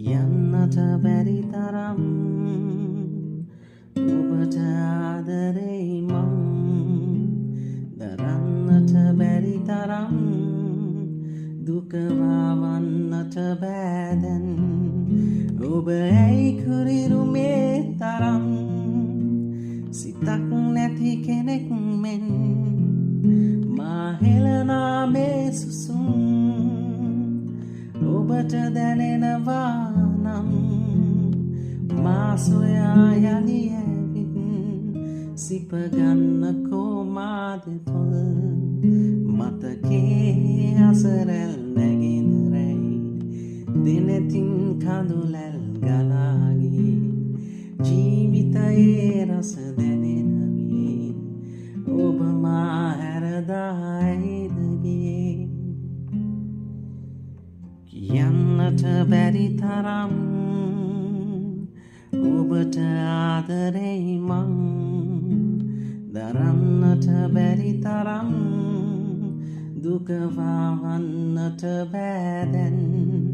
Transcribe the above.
කියන්නට බැරි තරම් ඔබට ආදරෙයි මං දරන්නට බැරි තරම් දුක වවන්නට බෑ දැන් ඔබ ඇයි කුරිරුමේ තරම් සිතක් නැති කෙනෙක් මෙන් මා හෙළනා මේ සුසුම් ඔබට දැනෙනවා නම් මා සොයා යලි ඇවිත් සිපගන්නකෝ මා දෙතොල් මතකේ අසරැල් නැගෙන රැයි දෙනෙතින් කඳුලැල් ගලාගී ජීවිතයේ රස දැනෙනවී ඔබ මා හැරදායිදගේ කියන්නට බැරි තරම් ඔබට ආදරෙයි මං දරන්නට බැරි තරම් දුක වවන්නට බෑ දැන්